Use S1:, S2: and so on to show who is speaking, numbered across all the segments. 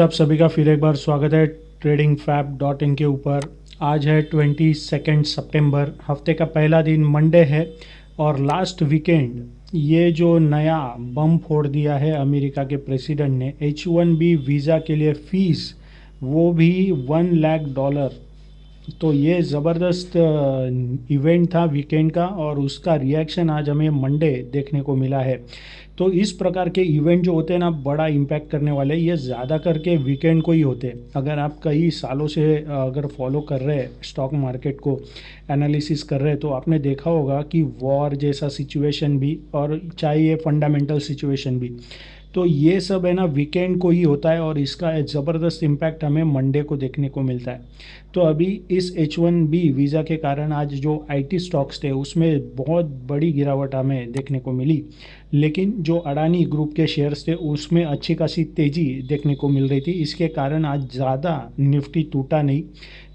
S1: आप सभी का फिर एक बार स्वागत है ट्रेडिंग फैब डॉट इन के ऊपर। आज है 22 सितंबर, हफ्ते का पहला दिन मंडे है और लास्ट वीकेंड ये जो नया बम फोड़ दिया है अमेरिका के प्रेसिडेंट ने H1B वीज़ा के लिए फ़ीस, वो भी $1 लाख। तो ये ज़बरदस्त इवेंट था वीकेंड का और उसका रिएक्शन आज हमें मंडे देखने को मिला है। तो इस प्रकार के इवेंट जो होते हैं ना, बड़ा इम्पैक्ट करने वाले, ये ज़्यादा करके वीकेंड को ही होते हैं। अगर आप कई सालों से अगर फॉलो कर रहे हैं स्टॉक मार्केट को, एनालिसिस कर रहे हैं, तो आपने देखा होगा कि वॉर जैसा सिचुएशन भी और चाहे ये फंडामेंटल सिचुएशन भी, तो ये सब है ना वीकेंड को ही होता है और इसका ज़बरदस्त इम्पैक्ट हमें मंडे को देखने को मिलता है। तो अभी इस H1B वीज़ा के कारण आज जो IT स्टॉक्स थे उसमें बहुत बड़ी गिरावट हमें देखने को मिली, लेकिन जो अडानी ग्रुप के शेयर्स थे उसमें अच्छी खासी तेज़ी देखने को मिल रही थी। इसके कारण आज ज़्यादा निफ्टी टूटा नहीं।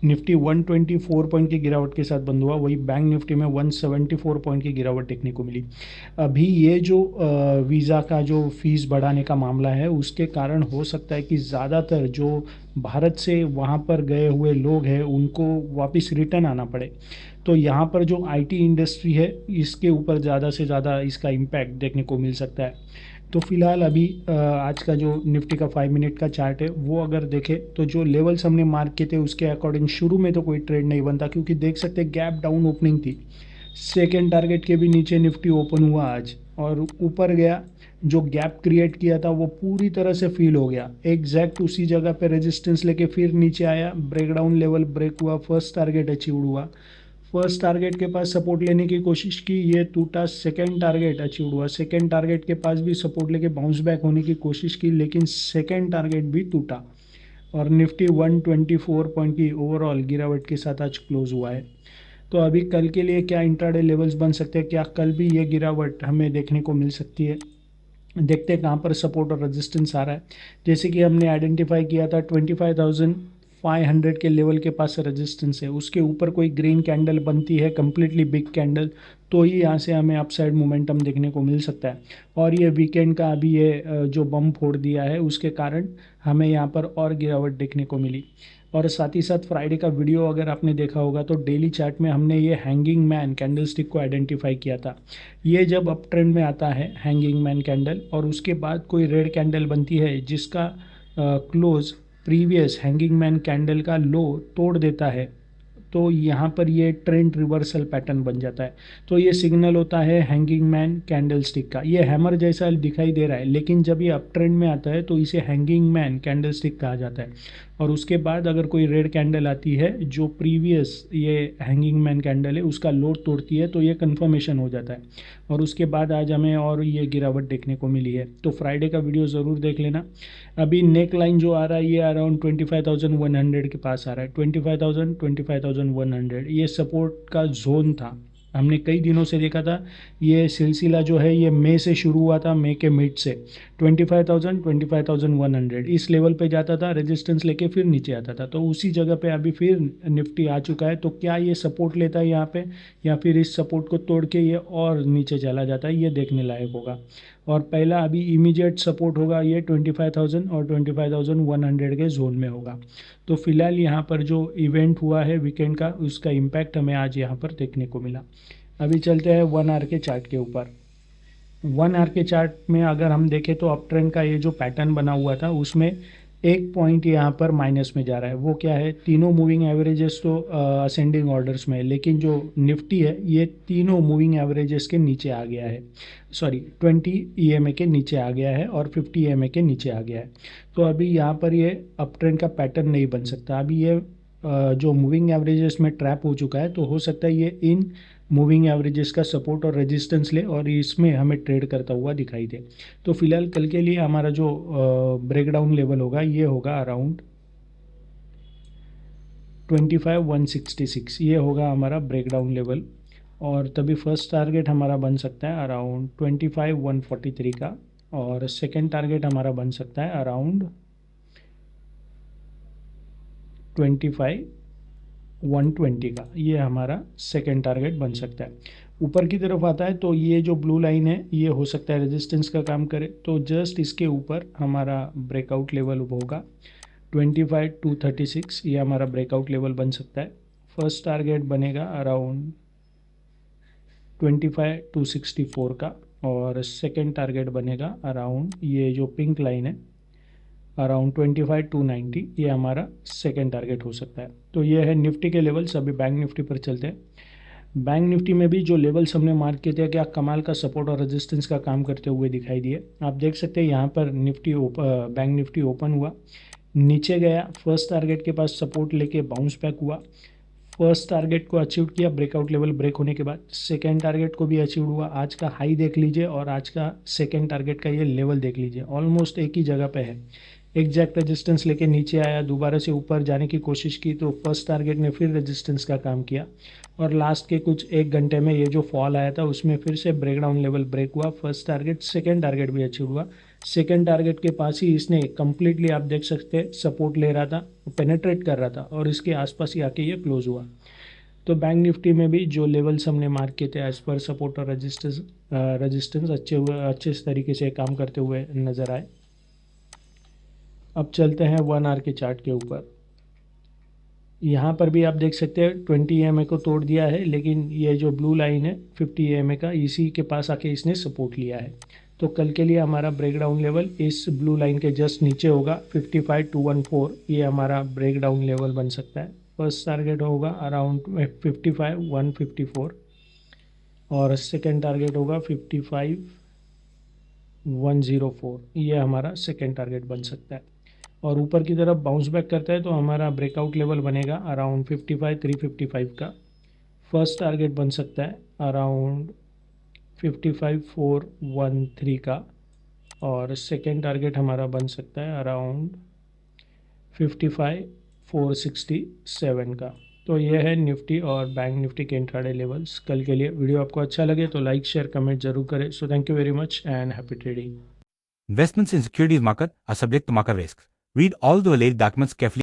S1: निफ्टी 124 पॉइंट की गिरावट के साथ बंद हुआ, वही बैंक निफ्टी में 174 पॉइंट की गिरावट देखने को मिली। अभी ये जो वीज़ा का जो फ़ीस बढ़ाने का मामला है उसके कारण हो सकता है कि ज़्यादातर जो भारत से वहाँ पर गए हुए लोग हैं उनको वापस रिटर्न आना पड़े। तो यहाँ पर जो IT इंडस्ट्री है इसके ऊपर ज़्यादा से ज़्यादा इसका इम्पैक्ट देखने को मिल सकता है। तो फिलहाल अभी आज का जो निफ्टी का 5 मिनट का चार्ट है वो अगर देखें तो जो लेवल्स हमने मार्क किए थे उसके अकॉर्डिंग शुरू में तो कोई ट्रेड नहीं बनता, क्योंकि देख सकते गैप डाउन ओपनिंग थी। सेकेंड टारगेट के भी नीचे निफ्टी ओपन हुआ आज और ऊपर गया। जो गैप क्रिएट किया था वो पूरी तरह से फील हो गया, एग्जैक्ट उसी जगह पे रेजिस्टेंस लेके फिर नीचे आया, ब्रेकडाउन लेवल ब्रेक हुआ, फर्स्ट टारगेट अचीव हुआ। फर्स्ट टारगेट के पास सपोर्ट लेने की कोशिश की, ये टूटा। सेकेंड टारगेट अचीव हुआ, सेकेंड टारगेट के पास भी सपोर्ट लेके बाउंस बैक होने की कोशिश की, लेकिन सेकेंड टारगेट भी टूटा और निफ्टी 124 पॉइंट की ओवरऑल गिरावट के साथ आज क्लोज हुआ है। तो अभी कल के लिए क्या इंट्राडे लेवल्स बन सकते हैं, क्या कल भी ये गिरावट हमें देखने को मिल सकती है? देखते हैं कहाँ पर सपोर्ट और रेजिस्टेंस आ रहा है। जैसे कि हमने आइडेंटिफाई किया था 25,500 के लेवल के पास रेजिस्टेंस है, उसके ऊपर कोई ग्रीन कैंडल बनती है, कंप्लीटली बिग कैंडल, तो ही यहाँ से हमें अपसाइड मोमेंटम देखने को मिल सकता है। और ये वीकेंड का अभी ये जो बम फोड़ दिया है उसके कारण हमें यहाँ पर और गिरावट देखने को मिली। और साथ ही साथ फ्राइडे का वीडियो अगर आपने देखा होगा तो डेली चार्ट में हमने ये हैंगिंग मैन कैंडल स्टिक को आइडेंटिफाई किया था। ये जब अप ट्रेंड में आता है हैंगिंग मैन कैंडल और उसके बाद कोई रेड कैंडल बनती है जिसका close previous hanging man candle का लो तोड़ देता है, तो यहाँ पर ये ट्रेंड रिवर्सल पैटर्न बन जाता है। तो ये सिग्नल होता है हैंगिंग मैन कैंडल स्टिक का। ये हैमर जैसा दिखाई दे रहा है, लेकिन जब ये अप ट्रेंड में आता है तो इसे हैंगिंग मैन कैंडल स्टिक कहा जाता है। और उसके बाद अगर कोई रेड कैंडल आती है जो प्रीवियस ये हैंगिंग मैन कैंडल है उसका लो तोड़ती है, तो ये कन्फर्मेशन हो जाता है। और उसके बाद आज हमें और ये गिरावट देखने को मिली है। तो फ्राइडे का वीडियो ज़रूर देख लेना। अभी नेक लाइन जो आ रहा है ये अराउंड 25,100 के पास आ रहा है। 25,000 25,100 ये सपोर्ट का जोन था। हमने कई दिनों से देखा था ये सिलसिला जो है ये मई से शुरू हुआ था, मई के मिड से 25,000 25,100 इस लेवल पे जाता था, रेजिस्टेंस लेके फिर नीचे आता था। तो उसी जगह पे अभी फिर निफ्टी आ चुका है। तो क्या ये सपोर्ट लेता है यहाँ पे, या फिर इस सपोर्ट को तोड़ के ये और नीचे चला जाता है, ये देखने लायक होगा। और पहला अभी इमीडिएट सपोर्ट होगा ये 25,000 और 25,100 के जोन में होगा। तो फिलहाल यहाँ पर जो इवेंट हुआ है वीकेंड का उसका इम्पैक्ट हमें आज यहाँ पर देखने को मिला। अभी चलते हैं 1 आवर के चार्ट के ऊपर। 1 आवर के चार्ट में अगर हम देखें तो अप ट्रेंड का ये जो पैटर्न बना हुआ था उसमें एक पॉइंट यहाँ पर माइनस में जा रहा है। वो क्या है, तीनों मूविंग एवरेजेस तो असेंडिंग ऑर्डर्स में है, लेकिन जो निफ्टी है ये तीनों मूविंग एवरेजेस के नीचे आ गया है। सॉरी, 20 EMA के नीचे आ गया है और 50 EMA के नीचे आ गया है। तो अभी यहाँ पर ये अप ट्रेंड का पैटर्न नहीं बन सकता। अभी ये जो मूविंग एवरेजेस में ट्रैप हो चुका है, तो हो सकता है ये इन मूविंग एवरेजेस का सपोर्ट और रेजिस्टेंस ले और इसमें हमें ट्रेड करता हुआ दिखाई दे। तो फिलहाल कल के लिए हमारा जो ब्रेकडाउन लेवल होगा ये होगा अराउंड 25,166, ये होगा हमारा ब्रेकडाउन लेवल। और तभी फर्स्ट टारगेट हमारा बन सकता है अराउंड 25,143 का, और सेकेंड टारगेट हमारा बन सकता है अराउंड 25,120 का, ये हमारा सेकेंड टारगेट बन सकता है। ऊपर की तरफ आता है तो ये जो ब्लू लाइन है ये हो सकता है रेजिस्टेंस का काम करे, तो जस्ट इसके ऊपर हमारा ब्रेकआउट लेवल होगा 25,236, ये हमारा ब्रेकआउट लेवल बन सकता है। फर्स्ट टारगेट बनेगा अराउंड 25,264 का, और सेकंड टारगेट बनेगा अराउंड ये जो पिंक लाइन है अराउंड 25,290, ये हमारा सेकंड टारगेट हो सकता है। तो ये है निफ्टी के लेवल्स। अभी बैंक निफ्टी पर चलते हैं। बैंक निफ्टी में भी जो लेवल्स हमने मार्क किए थे क्या कमाल का सपोर्ट और रेजिस्टेंस का काम करते हुए दिखाई दिए। आप देख सकते हैं यहाँ पर बैंक निफ्टी ओपन हुआ, नीचे गया, फर्स्ट टारगेट के पास सपोर्ट लेके बाउंस बैक हुआ, फर्स्ट टारगेट को अचीव किया ब्रेकआउट लेवल ब्रेक होने के बाद, सेकेंड टारगेट को भी अचीव हुआ। आज का हाई देख लीजिए और आज का सेकेंड टारगेट का ये लेवल देख लीजिए, ऑलमोस्ट एक ही जगह पे है। एग्जैक्ट रेजिस्टेंस लेके नीचे आया, दोबारा से ऊपर जाने की कोशिश की तो फर्स्ट टारगेट ने फिर रेजिस्टेंस का काम किया, और लास्ट के कुछ एक घंटे में ये जो फॉल आया था उसमें फिर से ब्रेकडाउन लेवल ब्रेक हुआ, फर्स्ट टारगेट सेकेंड टारगेट भी अचीव हुआ। सेकेंड टारगेट के पास ही इसने कंप्लीटली आप देख सकते हैं सपोर्ट ले रहा था, पेनेट्रेट कर रहा था, और इसके आसपास ही आके ये क्लोज हुआ। तो बैंक निफ्टी में भी जो लेवल्स हमने मार्क किए थे एज पर सपोर्ट और रजिस्टेंस अच्छे तरीके से काम करते हुए नज़र आए। अब चलते हैं 1 आवर के चार्ट के ऊपर। यहाँ पर भी आप देख सकते हैं 20 EMA को तोड़ दिया है, लेकिन ये जो ब्लू लाइन है 50 EMA का, इसी के पास आके इसने सपोर्ट लिया है। तो कल के लिए हमारा ब्रेकडाउन लेवल इस ब्लू लाइन के जस्ट नीचे होगा 55,214, ये हमारा ब्रेकडाउन लेवल बन सकता है। फर्स्ट टारगेट होगा अराउंड 55,154, और सेकेंड टारगेट होगा 55,104, ये हमारा सेकेंड टारगेट बन सकता है। और ऊपर की तरफ बाउंस बैक करता है तो हमारा ब्रेकआउट लेवल बनेगा अराउंड 55,355 का। फर्स्ट टारगेट बन सकता है अराउंड 55,413 का, और सेकेंड टारगेट हमारा बन सकता है अराउंड 55,467 का। तो ये है निफ्टी और बैंक निफ्टी के इंट्राडे लेवल्स कल के लिए। वीडियो आपको अच्छा लगे तो लाइक शेयर कमेंट जरूर करें। So thank you very much and happy trading.
S2: Investments in securities market are subject to market risks. Read all the related documents carefully.